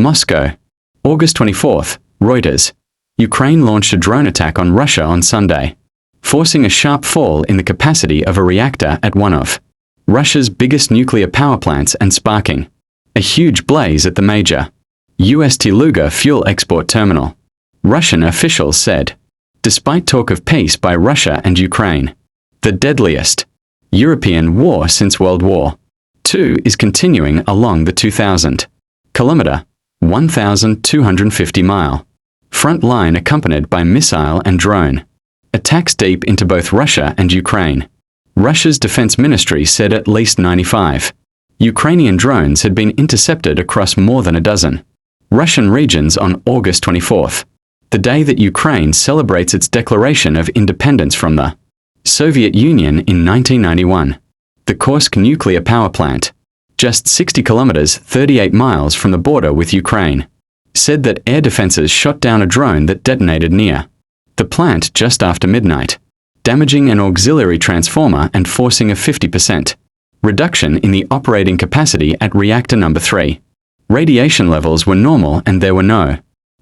Moscow. August 24th, Reuters. Ukraine launched a drone attack on Russia on Sunday, forcing a sharp fall in the capacity of a reactor at one of Russia's biggest nuclear power plants and sparking a huge blaze at the major Ust-Luga fuel export terminal, Russian officials said. Despite talk of peace by Russia and Ukraine, the deadliest European war since World War II is continuing along the 2,000-kilometer, 1,250-mile front line, accompanied by missile and drone attacks deep into both Russia and Ukraine. Russia's defense ministry said at least 95 Ukrainian drones had been intercepted across more than a dozen Russian regions on August 24th, the day that Ukraine celebrates its declaration of independence from the Soviet Union in 1991. The Kursk nuclear power plant, just 60 kilometers 38 miles from the border with Ukraine, said that air defenses shot down a drone that detonated near the plant just after midnight, damaging an auxiliary transformer and forcing a 50% reduction in the operating capacity at reactor number 3. Radiation levels were normal and there were no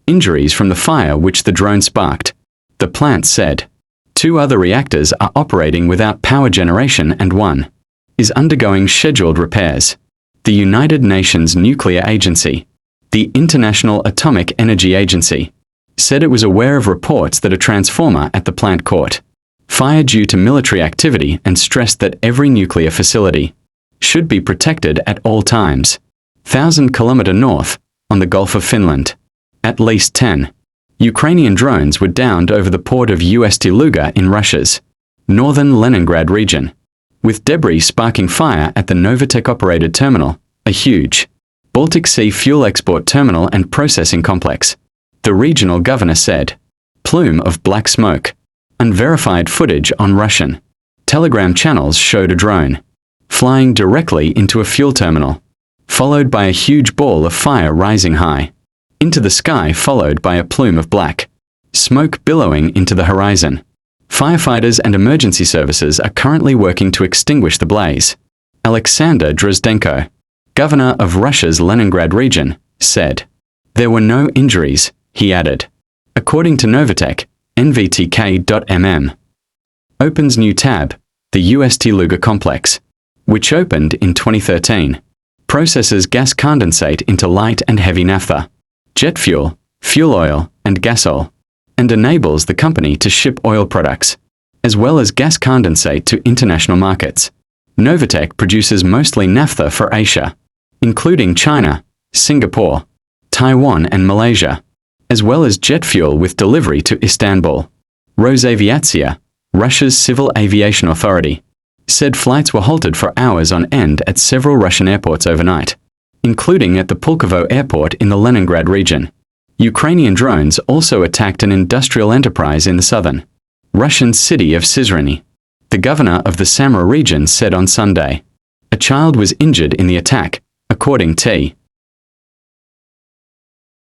injuries from the fire which the drone sparked, the plant said. 2 other reactors are operating without power generation and one is undergoing scheduled repairs. The United Nations Nuclear Agency, the International Atomic Energy Agency, said it was aware of reports that a transformer at the plant caught fire due to military activity and stressed that every nuclear facility should be protected at all times. 1,000-kilometer north, on the Gulf of Finland, at least 10 Ukrainian drones were downed over the port of Ust-Luga in Russia's northern Leningrad region, with debris sparking fire at the Novatek-operated terminal, a huge Baltic Sea fuel export terminal and processing complex, the regional governor said. Plume of black smoke. Unverified footage on Russian Telegram channels showed a drone flying directly into a fuel terminal, followed by a huge ball of fire rising high into the sky, followed by a plume of black smoke billowing into the horizon. Firefighters and emergency services are currently working to extinguish the blaze. Alexander Drozdenko, governor of Russia's Leningrad region, said. There were no injuries, he added. According to Novatek, NVTK.mm opens new tab, the Ust-Luga complex, which opened in 2013, processes gas condensate into light and heavy naphtha, jet fuel, fuel oil, and gasol, and enables the company to ship oil products, as well as gas condensate to international markets. Novatek produces mostly naphtha for Asia, including China, Singapore, Taiwan and Malaysia, as well as jet fuel with delivery to Istanbul. Rosaviatsia, Russia's civil aviation authority, said flights were halted for hours on end at several Russian airports overnight, including at the Pulkovo airport in the Leningrad region. Ukrainian drones also attacked an industrial enterprise in the southern Russian city of Syzrany, the governor of the Samara region said on Sunday. A child was injured in the attack, according to